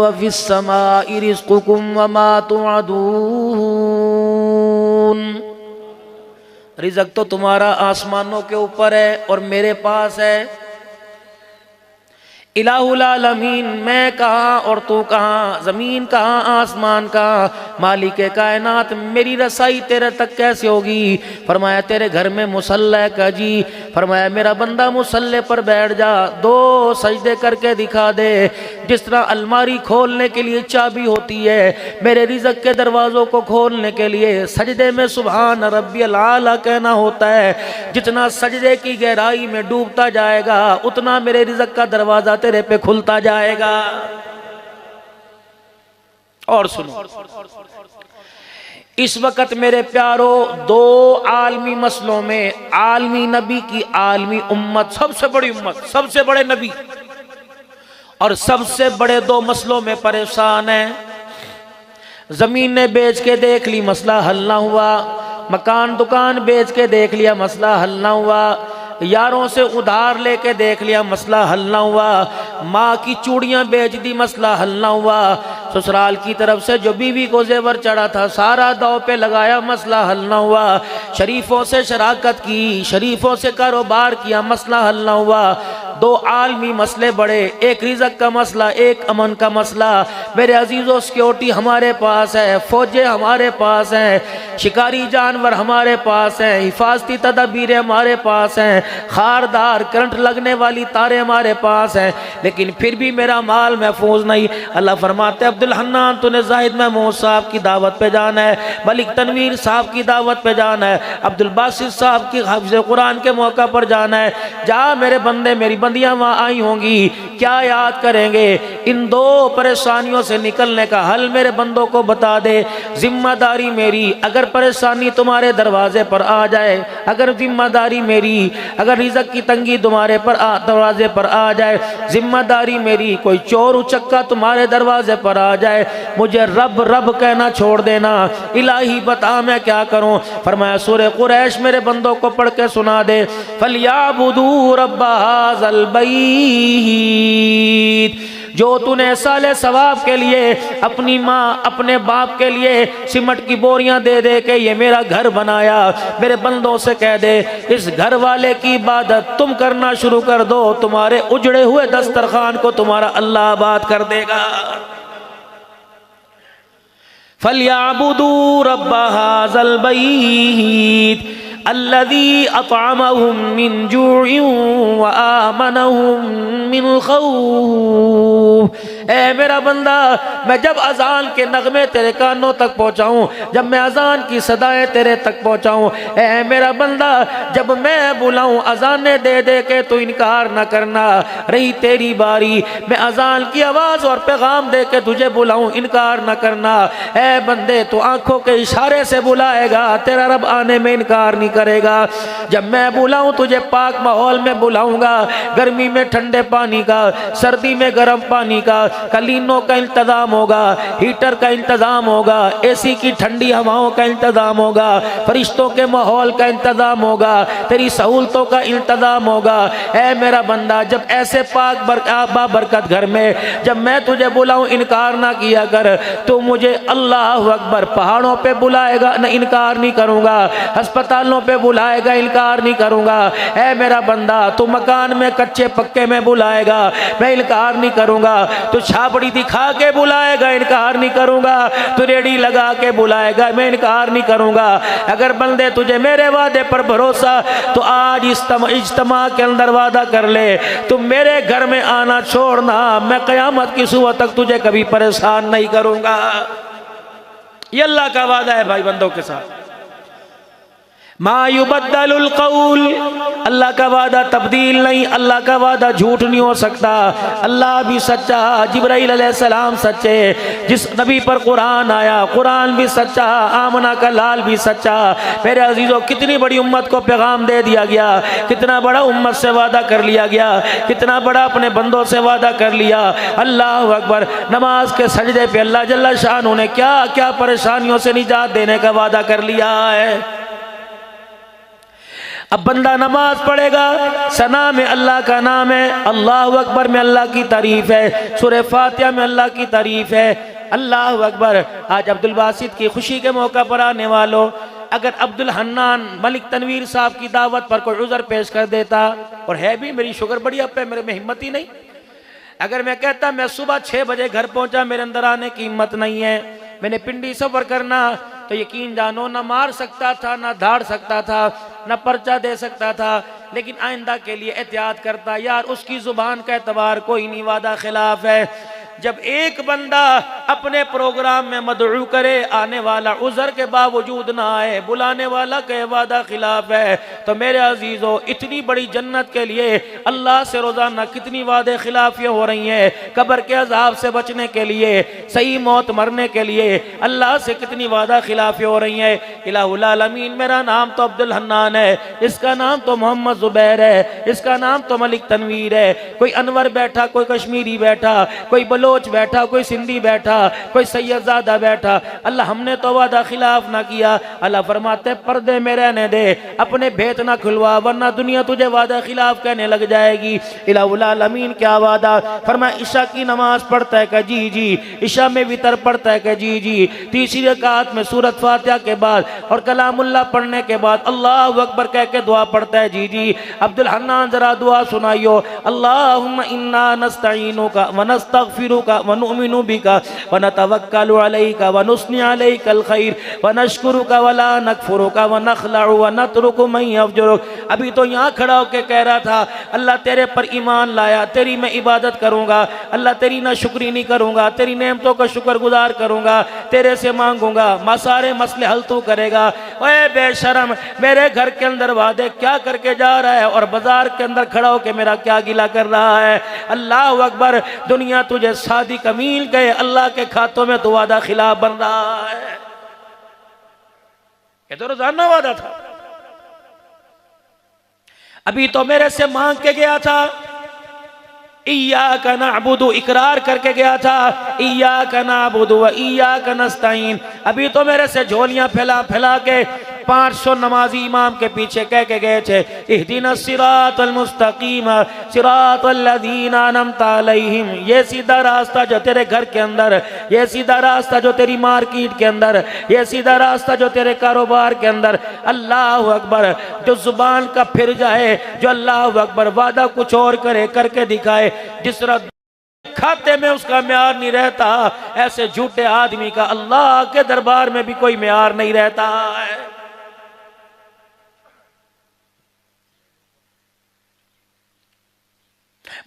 وفی السماء رزقکم وما توعدون، رزق تو تمہارا آسمانوں کے اوپر ہے اور میرے پاس ہے۔ الہ العالمین، میں کہاں اور تو کہاں، زمین کہاں آسمان کہاں، مالک کائنات، میری رسائی تیرے تک کیسے ہوگی؟ فرمایا تیرے گھر میں مصلی کا جی، فرمایا میرا بندہ مصلی پر بیٹھ جا، 2 سجدے کر کے دکھا دے، جس طرح الماری کھولنے کے لیے چابی ہوتی ہے، میرے رزق کے دروازوں کو کھولنے کے لیے سجدے میں سبحان ربی العالی کہنا ہوتا ہے۔ جتنا سجدے کی گہرائی میں ڈوبتا جائے گا اتنا میرے رزق کا دروازہ تیرے پہ کھلتا جائے گا۔ اور سنو، اس وقت میرے پیارو 2 عالمی مسئلوں میں، عالمی نبی کی عالمی امت، سب سے بڑی امت، سب سے بڑے نبی، اور سب سے بڑے 2 مسئلوں میں پریشان ہیں۔ زمین نے بیچ کے دیکھ لی، مسئلہ حل نہ ہوا، مکان دکان بیچ کے دیکھ لیا، مسئلہ حل نہ ہوا، یاروں سے ادھار لے کے دیکھ لیا، مسئلہ حل نہ ہوا، ماں کی چوڑیاں بیچ دی، مسئلہ حل نہ ہوا، سسرال کی طرف سے جو بیوی کو زیور چڑھا تھا سارا داؤ پہ لگایا، مسئلہ حل نہ ہوا، شریفوں سے شراکت کی، شریفوں سے کاروبار کیا، مسئلہ حل نہ ہوا۔ 2 عالمی مسئلے بڑے، ایک رزق کا مسئلہ، ایک امن کا مسئلہ۔ میرے عزیزوں، سیکیورٹی ہمارے پاس ہے، فوجیں ہمارے پاس ہیں، شکاری جانور ہمارے پاس ہیں، حفاظتی تدابیریں ہمارے پاس ہیں، خاردار کرنٹ لگنے والی تاریں ہمارے پاس ہیں، لیکن پھر بھی میرا مال محفوظ نہیں۔ اللہ فرماتے عبدالحنان تو نے زاہد محمود صاحب کی دعوت پہ جانا ہے، ملک تنویر صاحب کی دعوت پہ جانا ہے، عبدالباسط صاحب کی حفظ قرآن کے موقع پر جانا ہے، جا میرے بندے میری بندیاں وہاں آئی ہوں گی، کیا یاد کریں گے؟ ان 2 پریشانیوں سے نکلنے کا حل میرے بندوں کو بتا دے۔ ذمہ داری میری، اگر پریشانی تمہارے دروازے پر آ جائے، اگر ذمہ داری میری، اگر رزق کی تنگی تمہارے پر دروازے پر آ جائے، ذمہ داری میری، کوئی چور اچکا تمہارے دروازے پر آ جائے، مجھے رب رب کہنا چھوڑ دینا، الہی بتا میں کیا کروں؟ فرمایا سورہ قریش میرے بندوں کو پڑھ کے سنا دے، فَلْيَعْبُدُوا رَبَّ هَذَا الْبَيْتِ، جو تو نے سال ثواب کے لیے اپنی ماں اپنے باپ کے لیے سمٹ کی بوریاں دے دے کے یہ میرا گھر بنایا، میرے بندوں سے کہہ دے اس گھر والے کی عبادت تم کرنا شروع کر دو، تمہارے اجڑے ہوئے دسترخوان کو تمہارا اللہ آباد کر دے گا۔ فَلْيَعْبُدُوا رَبَّ هَذَا الْبَيْتِ الَّذِي أَطْعَمَهُم مِّن جُوعٍ وَآمَنَهُم مِّنْ خَوْفٍ۔ اے میرا بندہ، میں جب اذان کے نغمے تیرے کانوں تک پہنچاؤں، جب میں اذان کی صدائیں تیرے تک پہنچاؤں، اے میرا بندہ جب میں بلاؤں اذانیں دے دے کے تو انکار نہ کرنا، رہی تیری باری، میں اذان کی آواز اور پیغام دے کے تجھے بلاؤں، انکار نہ کرنا۔ اے بندے تو آنکھوں کے اشارے سے بلائے گا، تیرا رب آنے میں انکار نہیں کرے گا۔ جب میں بلاؤں تجھے پاک ماحول میں بلاؤں گا، گرمی میں ٹھنڈے پانی کا، سردی میں گرم پانی کا، کلینوں کا انتظام ہوگا، ہیٹر کا انتظام ہوگا، اے سی کی ٹھنڈی ہواؤں کا انتظام ہوگا، فرشتوں کے ماحول کا انتظام ہوگا، تیری سہولتوں کا انتظام ہوگا۔ اے میرا بندہ جب ایسے پاک برکت گھر میں جب میں تجھے بلاؤں انکار نہ کیا کر، تو مجھے اللہ اکبر پہاڑوں پہ بلائے گا نہ انکار نہیں کروں گا، ہسپتالوں پہ بلائے گا انکار نہیں کروں گا۔ اے میرا بندہ تو مکان میں کچے پکے میں بلائے گا، میں انکار نہیں کروں گا، تو چھاپڑی دکھا کے بلائے گا انکار نہیں کروں گا، تو ریڑی لگا کے بلائے گا میں انکار نہیں کروں گا۔ اگر بندے تجھے میرے وعدے پر بھروسہ تو آج اجتماع کے اندر وعدہ کر لے، تم میرے گھر میں آنا چھوڑنا، میں قیامت کی صبح تک تجھے کبھی پریشان نہیں کروں گا۔ یہ اللہ کا وعدہ ہے بھائی بندوں کے ساتھ، ما یبدل القول، اللہ کا وعدہ تبدیل نہیں، اللہ کا وعدہ جھوٹ نہیں ہو سکتا، اللہ بھی سچا، جبرائیل علیہ السلام سچے، جس نبی پر قرآن آیا قرآن بھی سچا، آمنہ کا لال بھی سچا۔ میرے عزیزوں کتنی بڑی امت کو پیغام دے دیا گیا، کتنا بڑا امت سے وعدہ کر لیا گیا، کتنا بڑا اپنے بندوں سے وعدہ کر لیا۔ اللہ اکبر، نماز کے سجدے پہ اللہ جل شانہ نے کیا کیا پریشانیوں سے نجات دینے کا وعدہ کر لیا ہے۔ اب بندہ نماز پڑھے گا، ثنا میں اللہ کا نام ہے، اللہ اکبر میں اللہ کی تعریف ہے، سورہ فاتحہ میں اللہ کی تعریف ہے، اللہ اکبر۔ آج عبدالباسط کی خوشی کے موقع پر آنے والوں، اگر عبدالحنان ملک تنویر صاحب کی دعوت پر کوئی عذر پیش کر دیتا، اور ہے بھی میری شکر بڑی اب پہ میرے میں ہمت ہی نہیں، اگر میں کہتا میں صبح 6 بجے گھر پہنچا، میرے اندر آنے کی ہمت نہیں ہے، میں نے پنڈی سفر کرنا، تو یقین جانو نہ مار سکتا تھا، نہ دھاڑ سکتا تھا، نہ پرچہ دے سکتا تھا، لیکن آئندہ کے لیے احتیاط کرتا، یار اس کی زبان کا اعتبار کوئی نہیں، وعدہ خلاف ہے۔ جب ایک بندہ اپنے پروگرام میں مدعو کرے، آنے والا عذر کے باوجود نہ آئے، بلانے والا کہ وعدہ خلاف ہے، تو میرے عزیزو اتنی بڑی جنت کے لیے اللہ سے روزانہ کتنی وعدے خلافیاں ہو رہی ہیں، قبر کے عذاب سے بچنے کے لیے، صحیح موت مرنے کے لیے اللہ سے کتنی وعدہ خلافیاں ہو رہی ہیں۔ الہ العالمین، میرا نام تو عبدالحنان ہے، اس کا نام تو محمد زبیر ہے، اس کا نام تو ملک تنویر ہے، کوئی انور بیٹھا، کوئی کشمیری بیٹھا، کوئی بلوچ بیٹھا، کوئی سندھی بیٹھا، کوئی سید زادہ بیٹھا، اللہ ہم نے تو وعدہ خلاف نہ کیا۔ اللہ فرماتے پردے میں رہنے دے، اپنے بھیت نہ کھلوا، ورنہ دنیا تجھے وعدہ خلاف کہنے لگ جائے گی۔ الہ العالمین کیا وعدہ فرمایا، عشاء کی نماز پڑھتا ہے کہ جی جی، عشاء میں وتر پڑھتا ہے کہ جی جی، تیسری رکعت میں سورۃ فاتحہ کے بعد اور کلام اللہ پڑھنے کے بعد اللہ اکبر کہہ کے دعا پڑھتا ہے جی جی۔ عبدالحنان ذرا دعا سنائیو، اللہم انا نستعینک ونستغفرک ونؤمن بک ونتوکل علیک ونثنی علیک الخیر ونشکرک ولا نکفرک ونخلع ونترک من یفجرک۔ ابھی تو یہاں کھڑا ہو کے کہہ رہا تھا اللہ تیرے پر ایمان لایا، تیری میں عبادت کروں گا، اللہ تیری نہ شکری نہیں کروں گا، تیری نعمتوں کا شکر گزار کروں گا، تیرے سے مانگوں گا، سارے مسئلے حل تو کرے گا۔ اے بے شرم، میرے گھر کے اندر وعدے کیا کر کے جا رہا ہے، اور بازار کے اندر کھڑا ہو کے میرا کیا گلہ کر رہا ہے۔ اللہ اکبر، دنیا تجھے صادق امین کہے، اللہ کے کھاتوں میں تو وعدہ خلاف بن رہا ہے۔ یہ تو روزانہ وعدہ تھا، ابھی تو میرے سے مانگ کے گیا تھا، ایاک نعبد اقرار کر کے گیا تھا، ایاک نعبد و ایاک نستعین، ابھی تو میرے سے جھولیاں پھیلا پھیلا کے 500 نمازی امام کے پیچھے کہہ کے گئے تھے اہدنا الصراط المستقیم صراط الذین انعمت علیہم، یہ سیدھا راستہ جو تیرے گھر کے اندر، یہ سیدھا راستہ جو تیری مارکیٹ کے اندر، یہ سیدھا راستہ جو تیرے کاروبار کے اندر۔ اللہ اکبر، جو زبان کا پھر جائے، جو اللہ اکبر وعدہ کچھ اور کرے، کر کے دکھائے، جس طرح کھاتے میں اس کا معیار نہیں رہتا، ایسے جھوٹے آدمی کا اللہ کے دربار میں بھی کوئی معیار نہیں رہتا ہے۔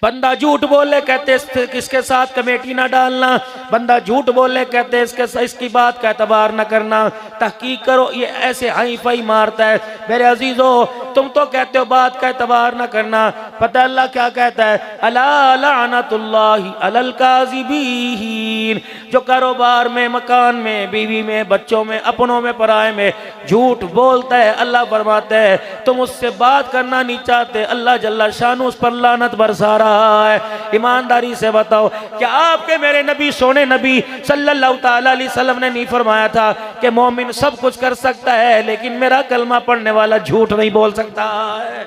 بندہ جھوٹ بولے کہتے اس کے ساتھ کمیٹی نہ ڈالنا، بندہ جھوٹ بولے کہتے اس کی بات کا اعتبار نہ کرنا، تحقیق کرو، یہ ایسے ہائی فائی مارتا ہے۔ میرے عزیزو، تم تو کہتے ہو بات کا اعتبار نہ کرنا، پتہ اللہ کیا کہتا ہے، الا لعنت اللہ علی الکاذبین، جو کاروبار میں، مکان میں، بیوی میں، بچوں میں، اپنوں میں، پرائے میں جھوٹ بولتا ہے، اللہ فرماتا ہے تم اس سے بات کرنا نہیں چاہتے، اللہ جل شانہ اس پر لعنت برسا رہا ہے۔ ایمانداری سے بتاؤ، کیا آپ کے میرے نبی، سونے نبی صلی اللہ تعالیٰ علیہ وسلم نے نہیں فرمایا تھا کہ مومن سب کچھ کر سکتا ہے لیکن میرا کلمہ پڑھنے والا جھوٹ نہیں بول سکتا ہے؟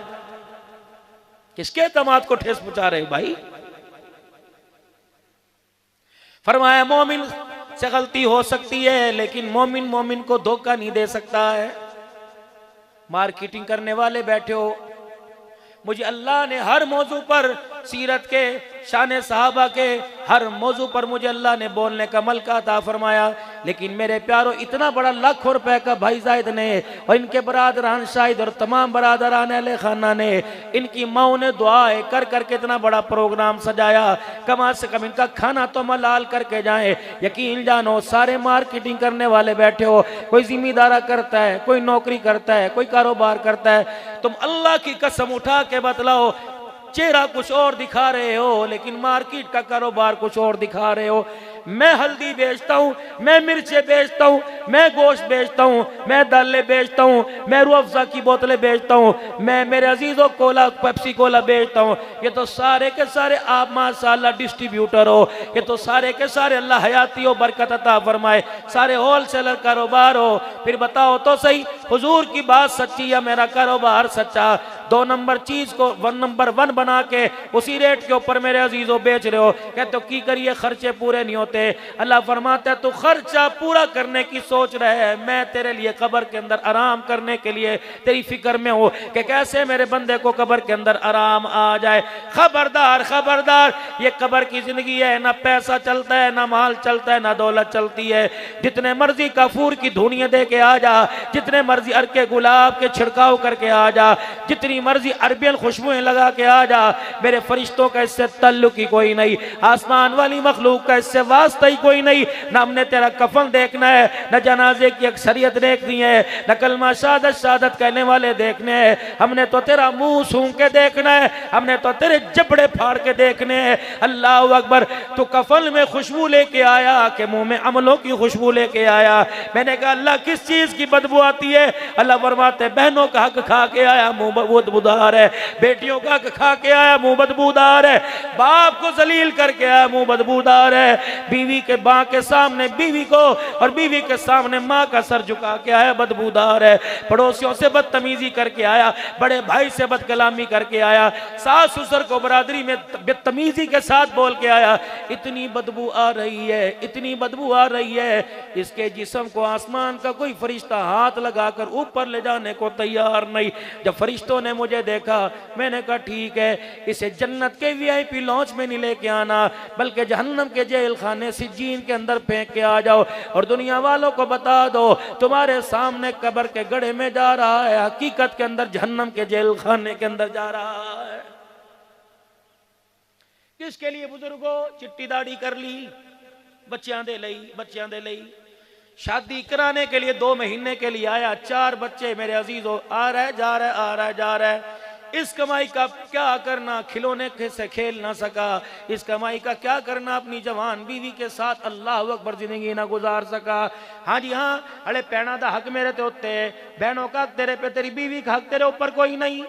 کس کے اعتماد کو ٹھیس پہنچا رہے بھائی؟ فرمایا مومن سے غلطی ہو سکتی ہے لیکن مومن کو دھوکہ نہیں دے سکتا ہے۔ مارکیٹنگ کرنے والے بیٹھے ہو، مجھے اللہ نے ہر موضوع پر، سیرت کے، شان صحابہ کے ہر موضوع پر مجھے اللہ نے بولنے کا ملکہ عطا فرمایا، لیکن میرے پیارو اتنا بڑا لاکھوں روپے کا بھائی زائد نے اور ان کے برادران شاہد اور تمام برادران اہل خانہ نے، ان کی ماؤں نے دعائیں کر کر کے اتنا بڑا پروگرام سجایا، کم از کم ان کا کھانا تو ملال کر کے جائیں۔ یقین جانو سارے مارکیٹنگ کرنے والے بیٹھے ہو، کوئی ذمہ دارہ کرتا ہے، کوئی نوکری کرتا ہے، کوئی کاروبار کرتا ہے، تم اللہ کی قسم اٹھا کے بتلاؤ چہرہ کچھ اور دکھا رہے ہو لیکن مارکیٹ کا کاروبار کچھ اور دکھا رہے ہو. میں ہلدی بیچتا ہوں، میں مرچیں بیچتا ہوں، میں گوشت بیچتا ہوں، میں دالیں بیچتا ہوں، میں روح افزا کی بوتلیں بیچتا ہوں، میں میرے عزیزوں کولا پیپسی کولا بیچتا ہوں. یہ تو سارے کے سارے آپ ماشاءاللہ ڈسٹریبیوٹر ہو، یہ تو سارے کے سارے اللہ حیاتی و برکت عطا فرمائے سارے ہول سیلر کاروبار ہو. پھر بتاؤ تو صحیح حضور کی بات سچی یا میرا کاروبار سچا؟ 2 نمبر چیز کو 1 نمبر 1 بنا کے اسی ریٹ کے اوپر میرے عزیزوں بیچ رہے ہو. کہتے ہو کی کریے خرچے پورے نہیں ہوتے. اللہ فرماتا ہے تو خرچہ پورا کرنے کی سوچ رہے ہے، میں تیرے لیے قبر کے اندر آرام کرنے کے لیے تیری فکر میں ہوں کہ کیسے میرے بندے کو قبر کے اندر آرام آ جائے. خبردار خبردار، یہ قبر کی زندگی ہے، نہ پیسہ چلتا ہے، نہ مال چلتا ہے، نہ دولت چلتی ہے. جتنے مرضی کافور کی دھونیاں دے کے آ جا، جتنے مرضی عرق گلاب کے چھڑکاؤ کر کے آ جا، جتنی مرضی عربین خوشبوئیں لگا کے آ جا، میرے فرشتوں کا اس سے تعلق ہی کوئی نہیں، آسمان والی مخلوق کا اس سے واسطہ ہی کوئی نہیں. نہ ہم نے تیرا کفن دیکھنا ہے، نہ جنازے کی اکثریت دیکھنی ہے، نہ کلمہ شہادت شہادت کہنے والے دیکھنے ہیں. ہم نے تو تیرا منہ سونگ کے دیکھنا ہے، ہم نے تو تیرے جبڑے پھاڑ کے دیکھنے ہیں. اللہ اکبر. تو کفن میں خوشبو لے کے آیا کہ منہ میں عملوں کی خوشبو لے کے آیا؟ میں نے کہا اللہ کس چیز کی بدبو آتی ہے؟ اللہ فرماتے ہیں بہنوں کا حق کھا کے آیا منہ بدبودار ہے، بیٹیوں کا حق کھا کے آیا منہ بدبودار ہے، باپ کو ذلیل کر کے آیا منہ بدبودار ہے، بیوی کے ماں کے سامنے بیوی کو اور بیوی کے سامنے ماں کا سر جھکا کے آیا بدبودار ہے، پڑوسیوں سے بدتمیزی کر کے آیا، بڑے بھائی سے بد کلامی کر کے آیا، ساس سسر کو برادری میں بدتمیزی کے ساتھ بول کے آیا. اتنی بدبو آ رہی ہے، اتنی بدبو آ رہی ہے، اس کے جسم کو آسمان کا کوئی فرشتہ ہاتھ لگا کر اوپر لے جانے کو تیار نہیں. جب فرشتوں نے مجھے دیکھا میں نے کہا ٹھیک ہے، اسے جنت کے وی آئی پی لانچ میں نہیں لے کے آنا بلکہ جہنم کے جیل خانے سجین کے اندر پھینک کے آ جاؤ اور دنیا والوں کو بتا دو تمہارے سامنے قبر کے گڑھے میں جا رہا ہے، حقیقت کے اندر جہنم کے جیل خانے کے اندر جا رہا ہے. کس کے لیے بزرگوں؟ چٹی داڑھی کر لی، بچیاں دے لئی، شادی کرانے کے لیے 2 مہینے کے لیے آیا، 4 بچے میرے عزیزوں، آ رہا ہے جا رہا ہے. اس کمائی کا کیا کرنا؟ کھلونے سے کھیل نہ سکا. اس کمائی کا کیا کرنا؟ اپنی جوان بیوی کے ساتھ اللہ اکبر زندگی نہ گزار سکا. ہاں جی ہاں، اڑے پینا دا حق میرے تے ہوتے، بہنوں کا حق تیرے پہ، تیری بیوی کا حق تیرے اوپر کوئی نہیں.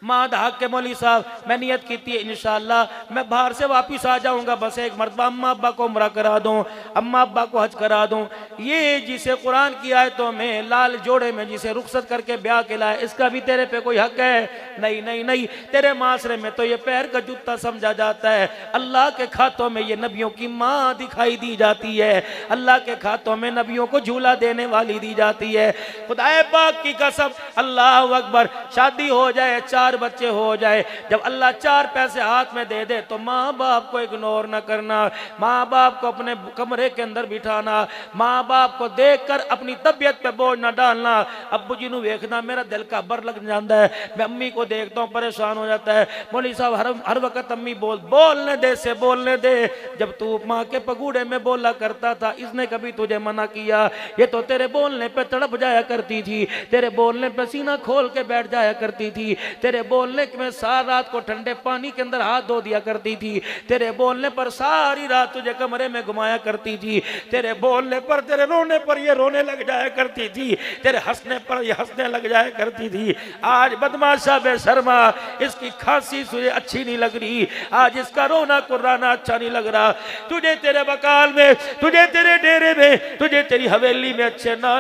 ماں دا حق کے مولوی صاحب میں نیت کی تھی انشاءاللہ میں باہر سے واپس آ جاؤں گا، بس ایک مرتبہ اماں ابا کو عمرہ کرا دوں، اماں ابا کو حج کرا دوں. یہ جسے قرآن کی آیتوں میں لال جوڑے میں جسے رخصت کر کے بیاہ کے لائے، اس کا بھی تیرے پہ کوئی حق ہے؟ نہیں. تیرے معاشرے میں تو یہ پیر کا جوتا سمجھا جاتا ہے. اللہ کے کھاتوں میں یہ نبیوں کی ماں دکھائی دی جاتی ہے، اللہ کے کھاتوں میں نبیوں کو جھولا دینے والی دی جاتی ہے. خدائے پاک کی قسم اللہ اکبر، شادی ہو جائے، 4 بچے ہو جائے، جب اللہ 4 پیسے ہاتھ میں دے دے تو ماں باپ کو اگنور نہ کرنا، ماں باپ کو اپنے کمرے کے اندر بٹھانا، ماں باپ کو دیکھ کر اپنی طبیعت پہ بوجھ نہ ڈالنا. ابو جی نو دیکھنا میرا دل کا بر لگ جاتا ہے، میں امی کو دیکھتا ہوں پریشان ہو جاتا ہے. مولوی صاحب ہر وقت امی بولنے دے، جب تو ماں کے پگوڑے میں بولا کرتا تھا اس نے کبھی تجھے منع کیا؟ یہ تو تیرے بولنے پہ تڑپ جایا کرتی تھی، تیرے بولنے پہ سینہ کھول کے بیٹھ جایا کرتی تھی، تیرے بولنے میں ساری رات کو ٹھنڈے پانی کے اندر ہاتھ دھو دیا کرتی تھی، تیرے بولنے پر ساری رات تجھے کمرے میں گھمایا کرتی تھی، تیرے بولنے پر، تیرے رونے پر یہ رونے لگ جایا کرتی تھی، تیرے ہنسنے پر یہ ہنسنے لگ جایا کرتی تھی. آج بدماشا بے شرما، اس کی کھانسی تجھے اچھی نہیں لگ رہی، آج اس کا رونا کرانا اچھا نہیں لگ رہا. تجھے تیرے بقال میں، تجھے تیرے ڈیرے میں، تجھے تیری حویلی میں اچھے نہ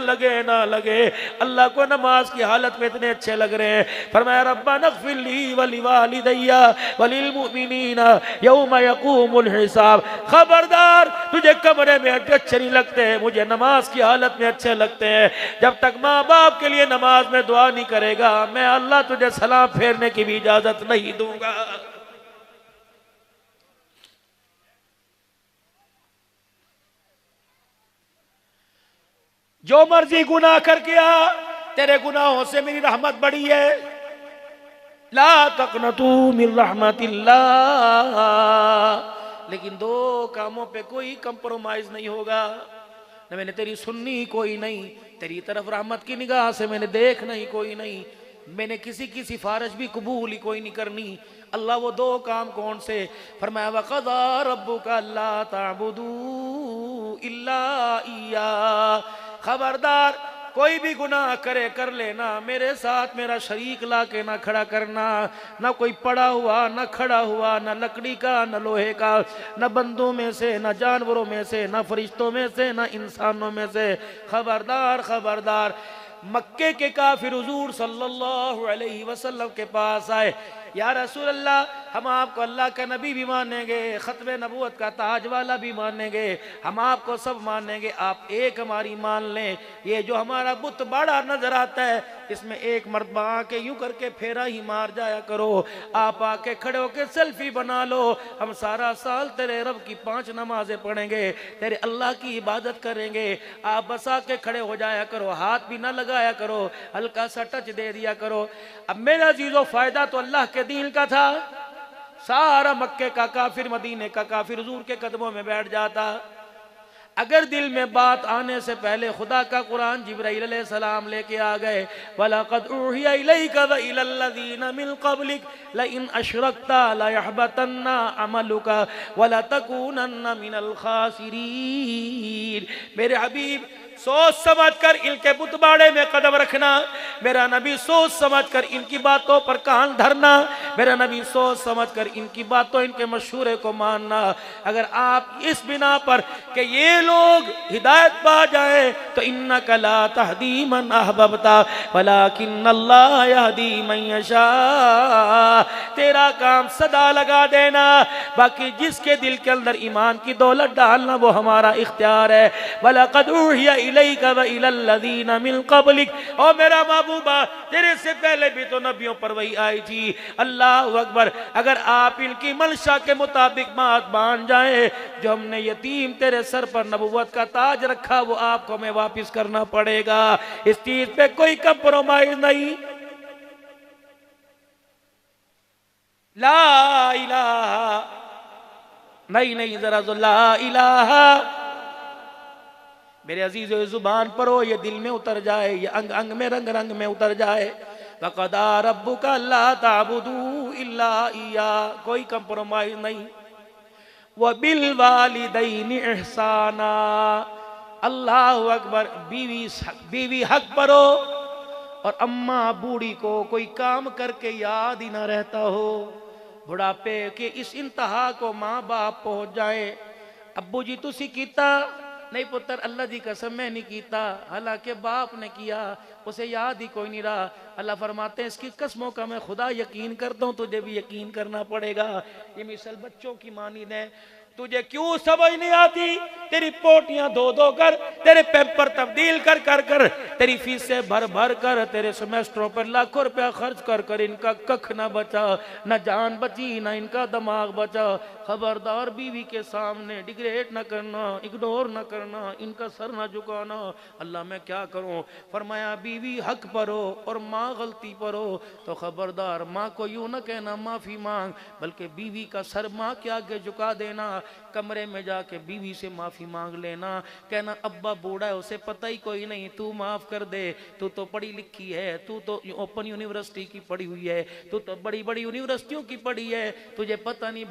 لگے. اللہ کو نماز کی حالت میں اتنے اچھے لگ رہے ہیں. فرمایا ربنا اغفر لی ولوالدی وللمؤمنین یوم یقوم الحساب. خبردار، تجھے کمرے میں اچھے نہیں لگتے، مجھے نماز کی حالت میں اچھے لگتے ہیں. جب تک ماں باپ کے لیے نماز میں دعا نہیں کرے گا میں اللہ تجھے سلام پھیرنے کی بھی اجازت نہیں دوں گا. جو مرضی گناہ کر کیا، تیرے گناہوں سے میری رحمت بڑی ہے. لا تقنطوا من رحمت اللہ. لیکن 2 کاموں پہ کوئی کمپرومائز نہیں ہوگا. نہ میں نے تیری سننی کوئی نہیں، تیری طرف رحمت کی نگاہ سے میں نے دیکھنا ہی کوئی نہیں. میں نے کسی کی سفارش بھی قبول ہی کوئی نہیں کرنی۔ اللہ وہ دو کام کون سے؟ فرمایا وَقَضَىٰ رَبُّكَ أَلَّا تَعْبُدُوا إِلَّا إِيَّاهُ، خبردار کوئی بھی گناہ کرے کر لینا، میرے ساتھ میرا شریک لا کے نہ کھڑا کرنا، نہ کوئی پڑا ہوا نہ کھڑا ہوا، نہ لکڑی کا نہ لوہے کا، نہ بندوں میں سے نہ جانوروں میں سے نہ فرشتوں میں سے نہ انسانوں میں سے، خبردار خبردار۔ مکے کے کافر حضور صلی اللہ علیہ وسلم کے پاس آئے، یا رسول اللہ ہم آپ کو اللہ کا نبی بھی مانیں گے، ختم نبوت کا تاج والا بھی مانیں گے، ہم آپ کو سب مانیں گے، آپ ایک ہماری مان لیں۔ یہ جو ہمارا بت بڑا نظر آتا ہے اس میں ایک مرتبہ آ کے یوں کر کے پھیرا ہی مار جایا کرو، آپ آ کے کھڑے ہو کے سیلفی بنا لو، ہم سارا سال تیرے رب کی 5 نمازیں پڑھیں گے، تیرے اللہ کی عبادت کریں گے، آپ بس آ کے کھڑے ہو جایا کرو، ہاتھ بھی نہ لگایا کرو، ہلکا سا ٹچ دے دیا کرو۔ اب میرا عزیزو فائدہ تو اللہ کے دین کا تھا، سارا مکے کا کافر مدینے کا کافر حضور کے قدموں میں بیٹھ جاتا۔ اگر دل میں بات آنے سے پہلے خدا کا قرآن جبرائیل علیہ السلام لے کے آ گئے، وَلَقَدْ أُوحِيَ إِلَيْكَ وَإِلَى الَّذِينَ مِن قَبْلِكَ لَئِنْ أَشْرَكْتَ لَيَحْبَطَنَّ عَمَلُكَ وَلَتَكُونَنَّ مِنَ الْخَاسِرِينَ۔ میرے حبیب سوچ سمجھ کر ان کے بت باڑے میں قدم رکھنا، میرا نبی سوچ سمجھ کر ان کی باتوں پر کان دھرنا، میرا نبی سوچ سمجھ کر ان کی باتوں ان کے مشورے کو ماننا۔ اگر آپ اس بنا پر کہ یہ لوگ ہدایت پا جائیں تو انک لا تہدی من احببت ولکن اللہ یہدی من یشاء، تیرا کام صدا لگا دینا، باقی جس کے دل کے اندر ایمان کی دولت ڈالنا وہ ہمارا اختیار ہے۔ وَلَقَدْ أُوحِيَ إِلَيْكَ وَإِلَى الَّذِينَ مِن قَبْلِكَ، اور میرا محبوبہ تیرے سے پہلے بھی تو نبیوں پر وحی آئی تھی۔ اللہ اکبر، اگر آپ ان کی منشا کے مطابق بات مان جائیں، جو ہم نے یتیم تیرے سر پر نبوت کا تاج رکھا وہ آپ کو ہمیں واپس کرنا پڑے گا، اس چیز پہ کوئی کمپرومائز نہیں۔ لا الہ نہیں ذرا لا الہ، میرے عزیز زبان پر ہو، یہ دل میں اتر جائے، یہ انگ انگ میں رنگ رنگ میں اتر جائے۔ وَقَضَىٰ رَبُّكَ أَلَّا تَعْبُدُوا إِلَّا إِيَّاهُ، کوئی کمپرومائز نہیں۔ وَبِالْوَالِدَيْنِ إِحْسَانًا، اللہ اکبر، بیوی حق پر ہو اور اماں بوڑھی کو کوئی کام کر کے یاد ہی نہ رہتا ہو، بڑھاپے کے اس انتہا کو ماں باپ پہنچ جائے، ابو جی تسی کیتا نہیں پتر، اللہ دی قسم میں نہیں کیتا، حالانکہ باپ نے کیا، اسے یاد ہی کوئی نہیں رہا۔ اللہ فرماتے ہیں اس کی قسموں کا میں خدا یقین کرتا ہوں، تجھے بھی یقین کرنا پڑے گا۔ یہ مثال بچوں کی مانند ہے، تجھے کیوں سمجھ نہیں آتی؟ تیری پوٹیاں دھو دھو کر، تیرے پیمپر تبدیل کر کر کر، تیری فیسیں بھر بھر کر، تیرے سمیسٹروں پر لاکھوں روپیہ خرچ کر کر ان کا ککھ نہ بچا، نہ جان بچی نہ ان کا دماغ بچا۔ خبردار بیوی کے سامنے ڈیگریڈ نہ کرنا، اگنور نہ کرنا، ان کا سر نہ جھکانا۔ اللہ میں کیا کروں؟ فرمایا بیوی حق پر ہو اور ماں غلطی پر ہو تو خبردار ماں کو یوں نہ کہنا معافی مانگ، بلکہ بیوی کا سر ماں کے آگے جھکا دینا، کمرے میں جا کے بیوی سے معافی مانگ لینا، کہنا ابا بوڑھا ہے اسے پتہ ہی کوئی نہیں، تو معاف کر دے، تو تو پڑھی لکھی ہے، تو تو اوپن یونیورسٹی کی پڑھی ہوئی ہے، تو تو بڑی بڑی یونیورسٹیوں کی پڑھی ہے، تجھے پتہ نہیں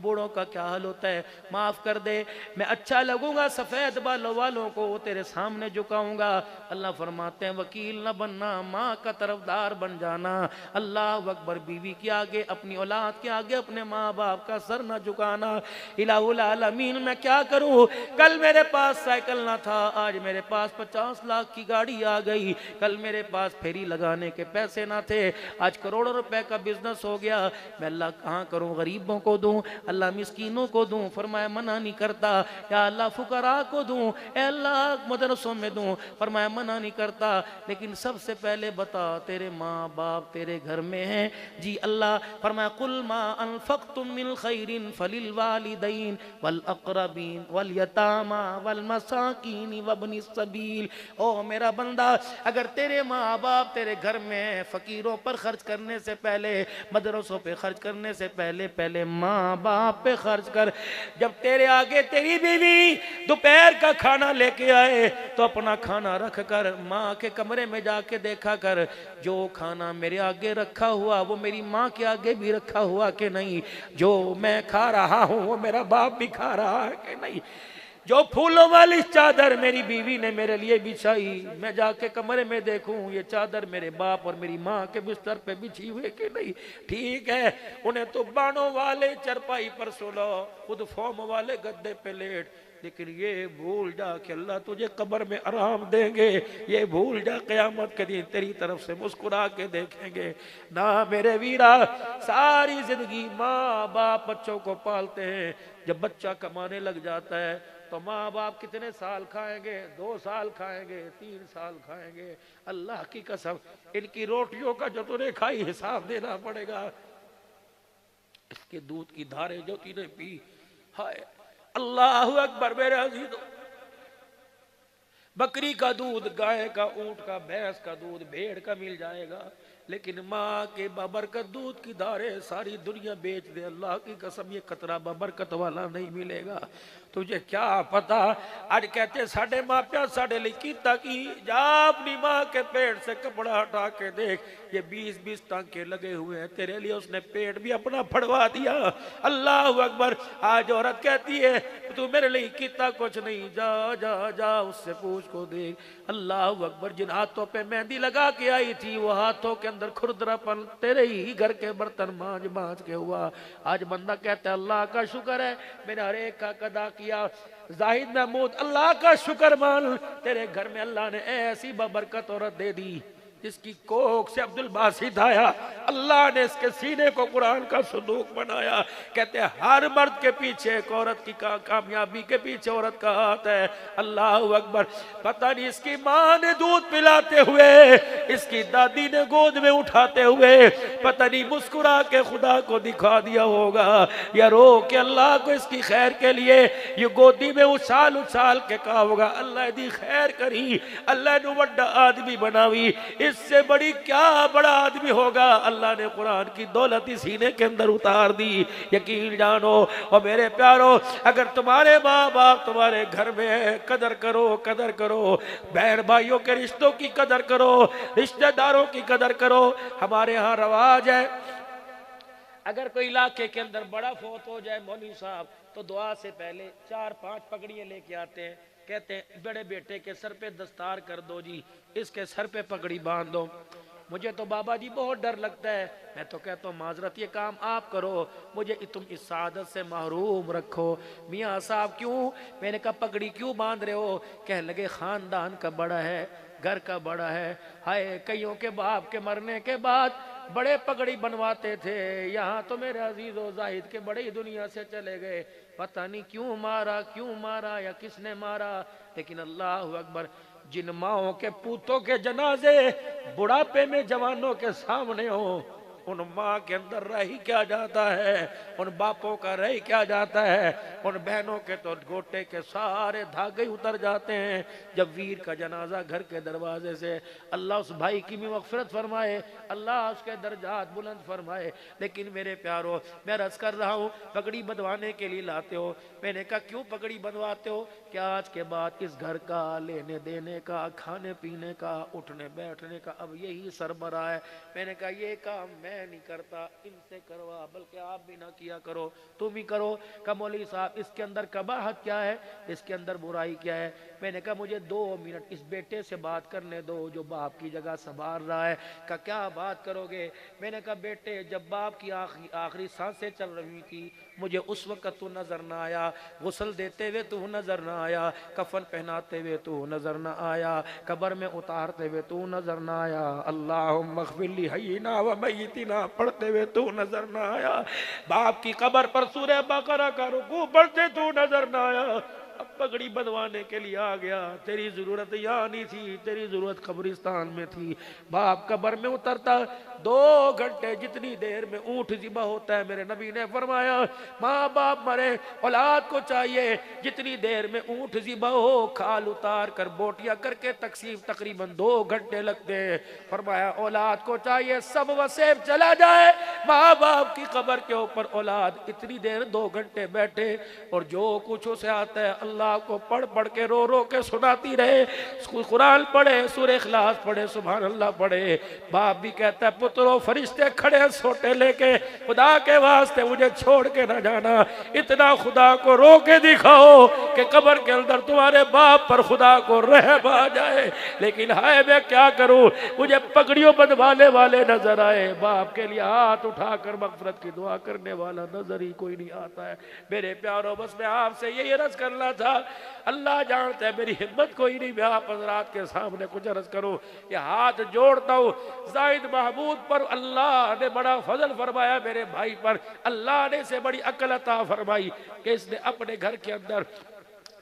بوڑھوں کا کیا حال ہوتا ہے، معاف کر دے، میں اچھا لگوں گا سفید بالوں والوں کو تیرے سامنے جھکاؤں گا۔ اللہ فرماتے ہیں وکیل نہ بننا، ماں کا طرفدار بن جانا۔ اللہ اکبر، بیوی کے آگے، اپنی اولاد کے آگے اپنے ماں باپ کا سر نہ جھکانا۔ الہ العالمین، میں کیا کروں؟ کل میرے پاس سائیکل نہ تھا، آج میرے پاس 50 لاکھ کی گاڑی آ گئی، کل میرے پاس پھیری لگانے کے پیسے نہ تھے، آج کروڑوں روپے کا بزنس ہو گیا، میں اللہ کہاں کروں؟ غریبوں کو دوں، اللہ مسکینوں کو دوں، فرمایا منع نہیں کرتا، یا اللہ فقراء کو دوں، اے اللہ مدرسوں میں دوں، فرمایا منع نہیں کرتا، لیکن سب سے پہلے بتا تیرے ماں باپ تیرے گھر میں ہیں؟ جی اللہ فرمایا قل ما انفقتم من خیر فللوالدین والاقربین والیتامی والمساکین وابن السبیل۔ او میرا بندہ، اگر تیرے ماں باپ تیرے گھر میں ہیں، فقیروں پر خرچ کرنے سے پہلے، مدرسوں پہ خرچ کرنے سے پہلے ماں باپ پہ خرچ کر۔ جب تیرے آگے تیری بیوی دوپہر کا کھانا لے کے آئے تو اپنا کھانا رکھ کر ماں کے کمرے میں جا کے دیکھا کر جو کھانا میرے آگے رکھا ہوا وہ میری ماں کے آگے بھی رکھا ہوا کہ نہیں، جو میں کھا رہا ہوں وہ میرا باپ بھی کھا رہا ہے کہ نہیں، جو پھولوں والی چادر میری بیوی نے میرے لیے بچھائی میں جا کے کمرے میں دیکھوں یہ چادر میرے باپ اور میری ماں کے بستر پہ بچھی ہوئے کہ نہیں۔ ٹھیک ہے انہیں تو بانوں والے چرپائی پر سولا، خود فوم والے گدے پہ لیٹ، لیکن یہ بھول جا کہ اللہ تجھے قبر میں آرام دیں گے، یہ بھول جا قیامت کے دن تیری طرف سے مسکرا کے دیکھیں گے۔ نہ میرے ویرا، ساری زندگی ماں باپ بچوں کو پالتے ہیں، جب بچہ کمانے لگ جاتا ہے تو ماں باپ کتنے سال کھائیں گے؟ 2 سال کھائیں گے، 3 سال کھائیں گے۔ اللہ کی قسم ان کی روٹیوں کا جو تو نے کھائی حساب دینا پڑے گا، اس کے دودھ کی دھاریں جو تھی نے پی، ہائے اللہ اکبر میرے عزیزو، بکری کا دودھ، گائے کا، اونٹ کا، بھینس کا دودھ، بھیڑ کا مل جائے گا، لیکن ماں کے بابرکت دودھ کی دھاریں ساری دنیا بیچ دے، اللہ کی قسم یہ قطرہ بابرکت والا نہیں ملے گا۔ تجھے کیا پتا آج کہتے ساڑھے ماں پیاں ساڑھے لکی تاکی جا اپنی ماں کے پیٹ سے کپڑا ہٹا کے دیکھ، یہ 20 ٹانکے لگے ہوئے ہیں، تیرے لیے اس نے پیٹ بھی اپنا پھڑوا دیا۔ اللہ اکبر۔ آج عورت کہتی ہے تو میرے لیے کیتا کچھ نہیں، جا جا جا اس سے پوچھ کو دیکھ۔ اللہ اکبر۔ جن ہاتھوں پہ مہندی لگا کے آئی تھی وہ ہاتھوں کے اندر کھردرا پن تیرے ہی گھر کے برتن مانج کے ہوا۔ آج بندہ کہتا ہے اللہ کا شکر ہے میں نے ہر ایک کا قضا کیا۔ زاہد محمود اللہ کا شکر مان، تیرے گھر میں اللہ نے ایسی بابرکت عورت دے دی جس کی کوکھ سے عبد الباسط آیا، اللہ نے اس کے سینے کو قرآن کا صندوق بنایا۔ کہتے ہیں ہر مرد کے پیچھے ایک عورت کی کامیابی کے پیچھے عورت کا ہاتھ ہے۔ اللہ اکبر۔ پتہ نہیں اس کی ماں نے دودھ پلاتے ہوئے، اس کی دادی نے گود میں اٹھاتے ہوئے، پتہ نہیں مسکرا کے خدا کو دکھا دیا ہوگا یا رو کے اللہ کو اس کی خیر کے لیے یہ گودی میں اچھال کے کہا ہوگا اللہ دی خیر کری، اللہ نے بڑا آدمی بناوی، اس سے بڑی کیا بڑا آدمی ہوگا۔ اللہ نے قرآن کی دولت سینے کے اندر اتار دی۔ یقین جانو اور میرے پیارو، اگر تمہارے ماں باپ تمہارے گھر میں ہے، قدر کرو، قدر کرو، بہن بھائیوں کے رشتوں کی قدر کرو، رشتہ داروں کی قدر کرو۔ ہمارے ہاں رواج ہے اگر کوئی علاقے کے اندر بڑا فوت ہو جائے مولوی صاحب تو دعا سے پہلے 4-5 پگڑیاں لے کے آتے ہیں، کہتے ہیں بڑے بیٹے کے سر پہ دستار کر دو جی، اس کے سر پہ پگڑی باندھ دو۔ مجھے تو بابا جی بہت ڈر لگتا ہے، میں تو کہتا ہوں معذرت یہ کام آپ کرو، مجھے تم اس سعادت سے محروم رکھو۔ میاں صاحب کیوں؟ میں نے کہا پگڑی کیوں باندھ رہے ہو؟ کہنے لگے خاندان کا بڑا ہے، گھر کا بڑا ہے، ہائے کئیوں کے باپ کے مرنے کے بعد بڑے پگڑی بنواتے تھے، یہاں تو میرے عزیز و زاہد کے بڑے دنیا سے چلے گئے، پتہ نہیں کیوں مارا یا کس نے مارا۔ لیکن اللہ اکبر، جن ماؤں کے پوتوں کے جنازے بڑھاپے میں جوانوں کے سامنے ہوں، ان ماں کے اندر رہی کیا جاتا ہے، ان باپوں کا رہی کیا جاتا ہے، ان بہنوں کے تو گوٹے کے سارے دھاگے اتر جاتے ہیں جب ویر کا جنازہ گھر کے دروازے سے۔ اللہ اس بھائی کی بھی مغفرت فرمائے، اللہ اس کے درجات بلند فرمائے۔ لیکن میرے پیارو، میں عرض کر رہا ہوں پگڑی بندھوانے کے لیے لاتے ہو، میں نے کہا کیوں پگڑی بندھواتے ہو؟ کہ آج کے بعد اس گھر کا لینے دینے کا، کھانے پینے کا، اٹھنے بیٹھنے کا اب یہی سربراہ ہے۔ میں نے کہا یہ کام میں نہیں کرتا، ان سے کروا، بلکہ آپ بھی نہ کیا کرو، تم ہی کرو۔ کہ مولوی صاحب اس کے اندر قباحت کیا ہے، اس کے اندر برائی کیا ہے؟ میں نے کہا مجھے 2 منٹ اس بیٹے سے بات کرنے دو جو باپ کی جگہ سنبھال رہا ہے۔ کہ کیا بات کرو گے؟ میں نے کہا بیٹے جب باپ کی آخری سانسیں چل رہی تھی مجھے اس وقت تو نظر نہ آیا، غسل دیتے ہوئے تو نظر نہ آیا، کفن پہناتے ہوئے تو نظر نہ آیا، قبر میں اتارتے ہوئے تو نظر نہ آیا، اللہم اغفر لی حینا و میتنا پڑھتے ہوئے تو نظر نہ آیا، باپ کی قبر پر سورہ بقرہ کا رکوع پڑھتے تو نظر نہ آیا۔ اب پگڑی بندھوانے کے لیے آ گیا، تیری ضرورت یہاں نہیں تھی، تیری ضرورت قبرستان میں تھی۔ باپ قبر میں اترتا 2 گھنٹے جتنی دیر میں اونٹ ذبح ہوتا ہے، میرے نبی نے فرمایا ماں باپ مرے اولاد کو چاہیے جتنی دیر میں اونٹ ذبح ہو کھال اتار کر بوٹیاں کر کے تقسیم تقریباً 2 گھنٹے لگتے ہیں۔ فرمایا اولاد کو چاہیے سب وسیب چلا جائے ماں باپ کی قبر کے اوپر اولاد اتنی دیر 2 گھنٹے بیٹھے اور جو کچھ اسے آتا ہے اللہ کو پڑھ پڑھ کے رو رو کے سناتی رہے، قرآن پڑھے، سورہ اخلاص پڑھے، سبحان اللہ پڑھے۔ باپ بھی کہتا ہے پترو فرشتے کھڑے ہیں سوٹے لے کے، خدا کے واسطے مجھے چھوڑ کے نہ جانا، اتنا خدا کو رو کے دکھاؤ کہ قبر کے اندر تمہارے باپ پر خدا کو رحم آ جائے۔ لیکن ہائے میں کیا کروں، مجھے پگڑیوں بندھوانے والے نظر آئے، باپ کے لیے ہاتھ اٹھا کر مغفرت کی دعا کرنے والا نظر ہی کوئی نہیں آتا ہے۔ میرے پیاروں بس میں آپ سے یہی عرض کرنا تھا، اللہ جانتا ہے میری ہمت کوئی نہیں میں آپ حضرات کے سامنے کچھ عرض کروں، یہ ہاتھ جوڑتا ہوں زائد محمود پر اللہ نے بڑا فضل فرمایا، میرے بھائی پر اللہ نے سے بڑی عقل عطا فرمائی کہ اس نے اپنے گھر کے اندر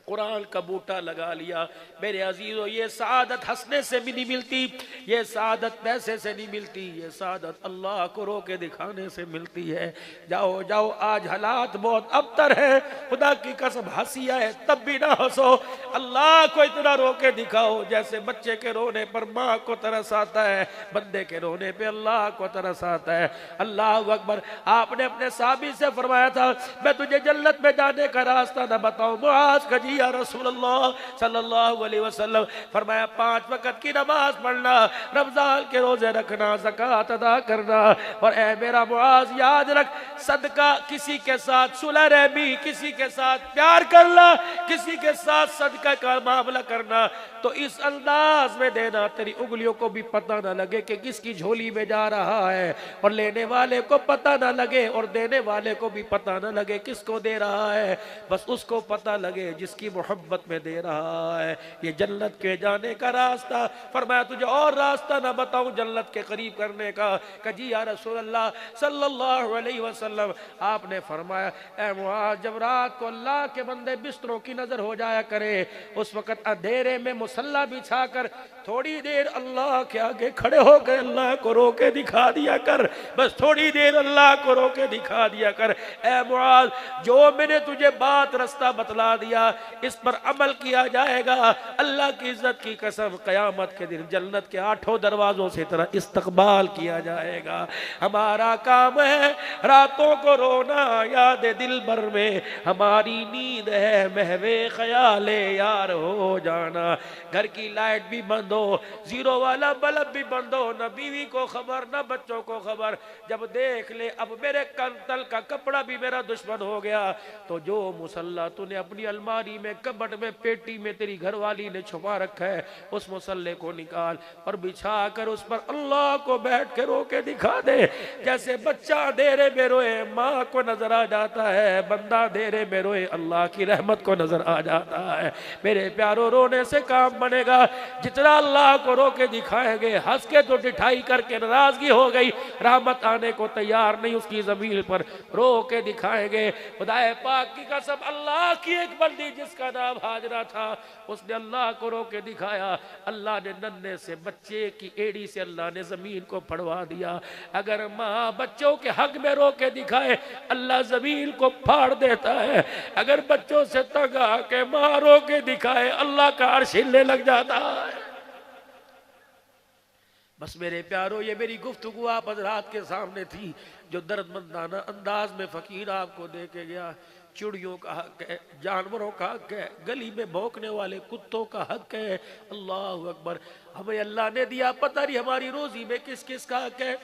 قرآن کا بوٹا لگا لیا۔ میرے عزیزو یہ سعادت ہنسنے سے بھی نہیں ملتی، یہ سعادت پیسے سے نہیں ملتی، یہ سعادت اللہ کو رو کے دکھانے سے ملتی ہے۔ جاؤ جاؤ آج حالات بہت ابتر ہے، خدا کی قسم ہنسی آئے تب بھی نہ ہنسو، اللہ کو اتنا رو کے دکھاؤ جیسے بچے کے رونے پر ماں کو ترس آتا ہے، بندے کے رونے پہ اللہ کو ترس آتا ہے۔ اللہ اکبر۔ آپ نے اپنے صحابی سے فرمایا تھا میں تجھے جنت میں جانے کا راستہ نہ بتاؤں، معاذ کا جی یا رسول اللہ صلی اللہ علیہ وسلم، فرمایا 5 وقت کی نماز پڑھنا، رمضان کے روزے رکھنا، زکوٰۃ ادا کرنا، اور اے میرا معاذ یاد رکھ صدقہ کسی کے ساتھ صلح رحمی، کسی کے ساتھ پیار کرنا، کسی کے ساتھ صدقہ کا معاملہ کرنا تو اس انداز میں دینا تیری انگلیوں کو بھی پتہ نہ لگے کہ کس کی جھولی میں جا رہا ہے، اور لینے والے کو پتہ نہ لگے اور دینے والے کو بھی پتہ نہ لگے کس کو دے رہا ہے، بس اس کو پتہ لگے جس کی محبت میں دے رہا ہے۔ یہ جنت کے جانے کا راستہ، فرمایا تجھے اور راستہ نہ بتاؤں جنت کے قریب کرنے کا؟ کہ جی یا رسول اللہ صلی اللہ علیہ وسلم۔ آپ نے فرمایا اے معاذ جب رات کو اللہ کے بندے بستروں کی نظر ہو جایا کرے، اس وقت اندھیرے میں مصلی بچھا کر تھوڑی دیر اللہ کے آگے کھڑے ہو کے اللہ کو رو کے دکھا دیا کر، بس تھوڑی دیر اللہ کو رو کے دکھا دیا کر۔ اے معاذ جو میں نے تجھے بات رستہ بتلا دیا اس پر عمل کیا جائے گا، اللہ کی عزت کی قسم قیامت کے دن جنت کے 8 دروازوں سے طرح استقبال کیا جائے گا۔ ہمارا کام ہے راتوں کو رونا یاد دل بھر میں، ہماری نیند ہے محو خیال یار ہو جانا۔ گھر کی لائٹ بھی بند ہو، زیرو والا بلب بھی بند ہو، نہ بیوی کو خبر نہ بچوں کو خبر، جب دیکھ لے اب میرے کنتل کا کپڑا بھی میرا دشمن ہو گیا تو جو مصلی تو نے اپنی الماری میں کبٹ میں پیٹی میں تیری گھر والی نے چھپا رکھا ہے اس مصلی کو نکال اور بچھا کر اس پر اللہ کو بیٹھ کے رو کے دکھا دے۔ جیسے بچہ اندھیرے میں روئے ماں کو نظر آ جاتا ہے، بندہ اندھیرے میں روئے اللہ کی رحمت کو نظر آ جاتا ہے۔ میرے پیاروں رونے سے کام بنے گا، جتنا اللہ کو رو کے دکھائیں گے، ہنس کے تو ڈٹھائی کر کے ناراضگی ہو گئی، رحمت آنے کو تیار نہیں اس کی زمین پر، رو کے دکھائیں گے۔ خدا پاک کی قسم اللہ کی ایک بندی جس کا نام حاجرہ تھا، اس نے اللہ کو رو کے دکھایا، اللہ نے ننھے سے بچے کی ایڑی سے اللہ نے زمین کو پھڑوا دیا۔ اگر ماں بچوں کے حق میں رو کے دکھائے اللہ زمین کو پھاڑ دیتا ہے، اگر بچوں سے تنگ آ کے ماں رو کے دکھائے اللہ کا عرش ہلنے لگ جاتا ہے۔ بس میرے پیارو یہ میری گفتگو آپ حضرات کے سامنے تھی جو درد مندانہ انداز میں فقیر آپ کو دے کے گیا۔ چڑیوں کا حق ہے، جانوروں کا حق ہے، گلی میں بھونکنے والے کتوں کا حق ہے۔ اللہ اکبر، ہمیں اللہ نے دیا پتہ نہیں ہماری روزی میں کس کس کا حق ہے۔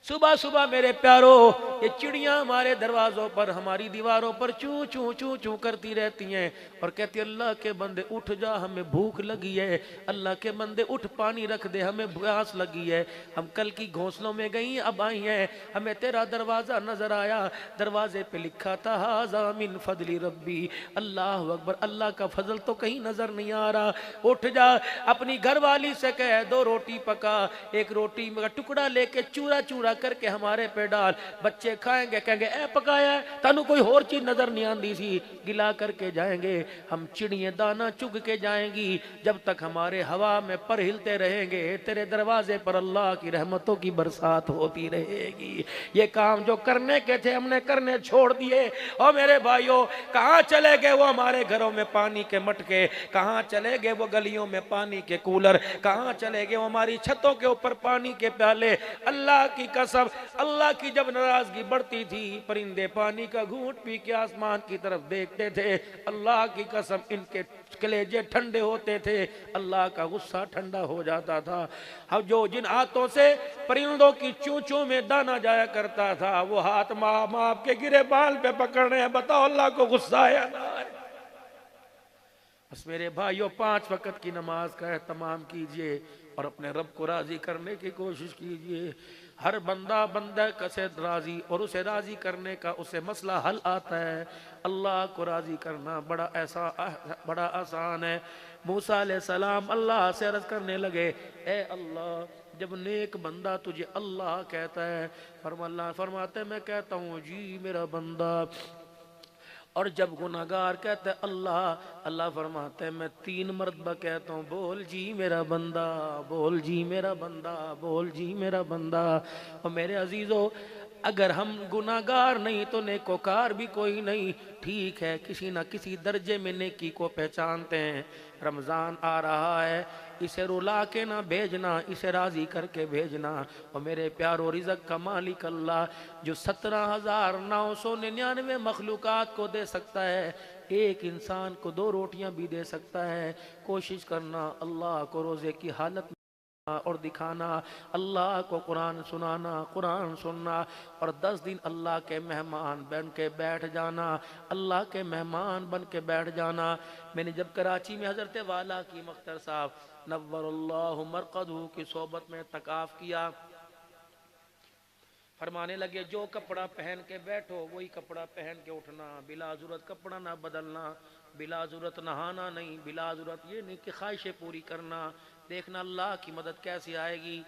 صبح صبح میرے پیارو یہ چڑیاں ہمارے دروازوں پر ہماری دیواروں پر چوں چوں چوں چوں کرتی رہتی ہیں اور کہتی اللہ کے بندے اٹھ جا ہمیں بھوک لگی ہے، اللہ کے بندے اٹھ پانی رکھ دے ہمیں پیاس لگی ہے، ہم کل کی گھونسلوں میں گئی اب آئی ہیں، ہمیں تیرا دروازہ نظر آیا، دروازے پہ لکھا تھا ھذا من فضل ربی۔ اللہ اکبر، اللہ کا فضل تو کہیں نظر نہیں آ رہا۔ اٹھ جا، اپنی گھر والی سے کہہ 2 روٹی پکا، 1 روٹی کا ٹکڑا لے کے چورا چورا کر کے ہمارے پہ ڈال، بچے کھائیں گے کہیں گے اے پکایا ہے، تانوں کوئی اور چیز نظر نہیں آندی سی، گلا کر کے جائیں گے، ہم چڑیاں دانہ چگ کے جائیں گی، جب تک ہمارے ہوا میں پر ہلتے رہیں گے تیرے دروازے پر اللہ کی رحمتوں کی برسات ہوتی رہے گی۔ یہ کام جو کرنے کے تھے ہم نے کرنے چھوڑ دیے۔ اور میرے بھائیوں کہاں چلے گئے وہ ہمارے گھروں میں پانی کے مٹکے، کہاں چلے گئے وہ گلیوں میں پانی کے کولر، کہاں چلے گئے وہ ہماری چھتوں کے اوپر پانی کے پیالے۔ اللہ کی قسم قسم اللہ کی جب ناراضگی بڑھتی تھی پرندے پانی کا گھونٹ پی کے آسمان کی طرف دیکھتے تھے، اللہ کی قسم ان کے کلیجے ٹھنڈے ہوتے تھے، اللہ کا غصہ ٹھنڈا ہو جاتا تھا۔ اب جو جن ہاتھوں سے پرندوں کی چونچوں میں دانا جایا کرتا تھا وہ ہاتھ ماپ کے گرے بال پہ پکڑنے ہیں، بتاؤ اللہ کو غصہ ہے یا نہ ہے؟ بس میرے بھائیوں 5 وقت کی نماز کا اہتمام کیجئے اور اپنے رب کو راضی کرنے کی کوشش کیجئے۔ ہر بندہ سے راضی اور اسے راضی کرنے کا اسے مسئلہ حل آتا ہے۔ اللہ کو راضی کرنا بڑا آسان ہے۔ موسیٰ علیہ السلام اللہ سے عرض کرنے لگے، اے اللہ جب نیک بندہ تجھے اللہ کہتا ہے، اللہ فرماتے میں کہتا ہوں جی میرا بندہ، اور جب گناہگار کہتا ہے اللہ فرماتے ہیں میں 3 مرتبہ کہتا ہوں بول جی میرا بندہ، بول جی میرا بندہ، بول جی میرا بندہ۔ اور میرے عزیزو اگر ہم گناہگار نہیں تو نیکوکار بھی کوئی نہیں، ٹھیک ہے کسی نہ کسی درجے میں نیکی کو پہچانتے ہیں۔ رمضان آ رہا ہے، اسے رلا کے نہ بھیجنا، اسے راضی کر کے بھیجنا۔ اور میرے پیارو رزق کا مالک اللہ جو 17,999 مخلوقات کو دے سکتا ہے، ایک انسان کو 2 روٹیاں بھی دے سکتا ہے۔ کوشش کرنا اللہ کو روزے کی حالت میں اور دکھانا، اللہ کو قرآن سنانا، قرآن سننا، اور 10 دن اللہ کے مہمان بن کے بیٹھ جانا، اللہ کے مہمان بن کے بیٹھ جانا۔ میں نے جب کراچی میں حضرت والا کی مختار صاحب نور اللہ مرقدہ کی صحبت میں اعتکاف کیا، فرمانے لگے جو کپڑا پہن کے بیٹھو وہی کپڑا پہن کے اٹھنا، بلا ضرورت کپڑا نہ بدلنا، بلا ضرورت نہانا نہیں، بلا ضرورت یہ نہیں کہ خواہشیں پوری کرنا۔ دیکھنا اللہ کی مدد کیسی آئے گی۔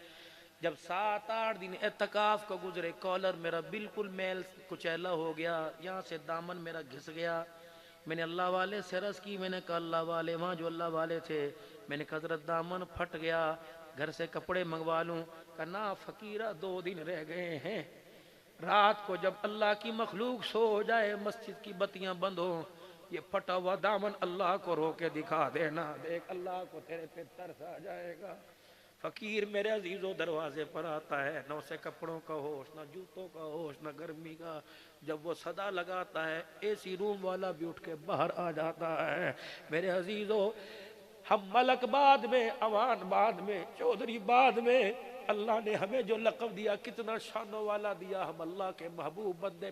جب 7-8 دن اعتکاف کو گزرے، کالر میرا بالکل میل کچیلا ہو گیا، یہاں سے دامن میرا گھس گیا۔ میں نے اللہ والے سے عرض کی، میں نے کہا اللہ والے، وہاں جو اللہ والے تھے، میں نے کہا حضرت دامن پھٹ گیا، گھر سے کپڑے منگوا لوں؟ کہا نا فقیرہ 2 دن رہ گئے ہیں۔ رات کو جب اللہ کی مخلوق سو جائے، مسجد کی بتیاں بند ہوں، یہ پھٹا ہوا دامن اللہ کو رو کے دکھا دینا، دیکھ اللہ کو تیرے پہ ترس آ جائے گا۔ فقیر میرے عزیزوں دروازے پر آتا ہے، نہ اسے کپڑوں کا ہوش، نہ جوتوں کا ہوش، نہ گرمی کا۔ جب وہ صدا لگاتا ہے اے سی روم والا بھی اٹھ کے باہر آ جاتا ہے۔ میرے عزیزوں ہم ملک بعد میں، عوان بعد میں، چودھری بعد میں، اللہ نے ہمیں جو لقب دیا کتنا شانوں والا دیا۔ ہم اللہ کے محبوب بندے،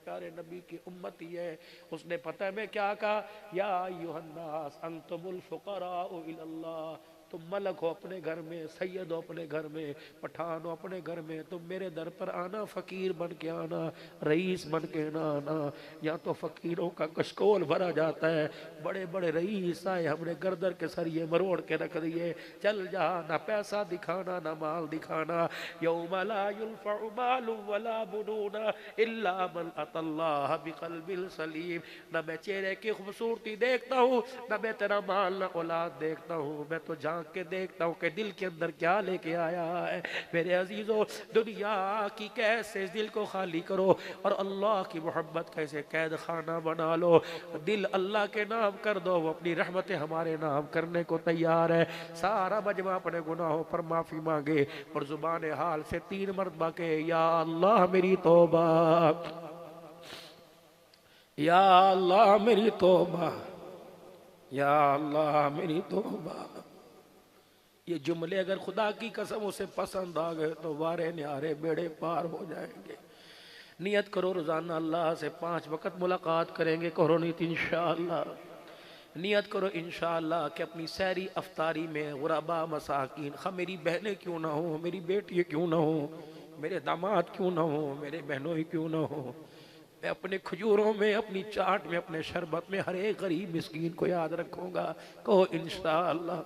پیارے نبی کی امتی ہے۔ اس نے پتہ میں کیا کہا، یا ایھا الناس انتم الفقراء الی اللہ، تم ملک ہو اپنے گھر میں، سید ہو اپنے گھر میں، پٹھان ہو اپنے گھر میں، تم میرے در پر آنا، فقیر بن کے آنا، رئیس بن کے نہ آنا۔ یا تو فقیروں کا کشکول بھرا جاتا ہے، بڑے بڑے رئیس آئے ہم نے گردر کے سریے مروڑ کے رکھ دیے، چل جا، نہ پیسہ دکھانا نہ مال دکھانا۔ یوم لا ينفع مال ولا بنون الا من اتى اللہ بقلب سلیم۔ نہ میں چہرے کی خوبصورتی دیکھتا ہوں، نہ میں تیرا مال نہ اولاد دیکھتا ہوں، میں تو جھانک کے دیکھتا ہوں کہ دل کے اندر کیا لے کے آیا ہے۔ میرے عزیزوں دنیا کی قید سے دل کو خالی کرو اور اللہ کی محبت کا اسے قید خانہ بنا لو۔ دل اللہ کے نام کر دو، وہ اپنی رحمتیں ہمارے نام کرنے کو تیار ہے۔ سارا مجمع اپنے گناہوں پر معافی مانگے اور زبان حال سے 3 مرتبہ کہ یا اللہ میری توبہ، یا اللہ میری توبہ، یا اللہ میری توبہ۔ یہ جملے اگر خدا کی قسم اسے پسند آ گئے تو وارے نیارے بیڑے پار ہو جائیں گے۔ نیت کرو روزانہ اللہ سے 5 وقت ملاقات کریں گے، کرو نیت انشاءاللہ۔ نیت کرو انشاءاللہ کہ اپنی سحری افطاری میں غربا مساکین، میری بہنیں کیوں نہ ہوں، میری بیٹی کیوں نہ ہوں، میرے داماد کیوں نہ ہوں، میرے بہنوں ہی کیوں نہ ہوں، میں اپنے کھجوروں میں، اپنی چاٹ میں، اپنے شربت میں ہر ایک غریب مسکین کو یاد رکھوں گا، کہو انشاءاللہ۔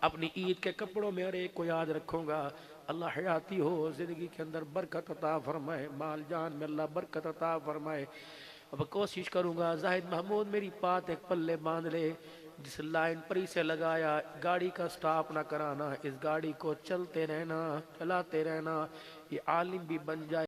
اپنی عید کے کپڑوں میں ہر ایک کو یاد رکھوں گا۔ اللہ حیاتی ہو، زندگی کے اندر برکت عطا فرمائے، مال جان میں اللہ برکت عطا فرمائے۔ اب کوشش کروں گا زاہد محمود میری بات ایک پلے باندھ لے، جس لائن پری سے لگایا گاڑی کا سٹاپ نہ کرانا، اس گاڑی کو چلتے رہنا، چلاتے رہنا، یہ عالم بھی بن جائے۔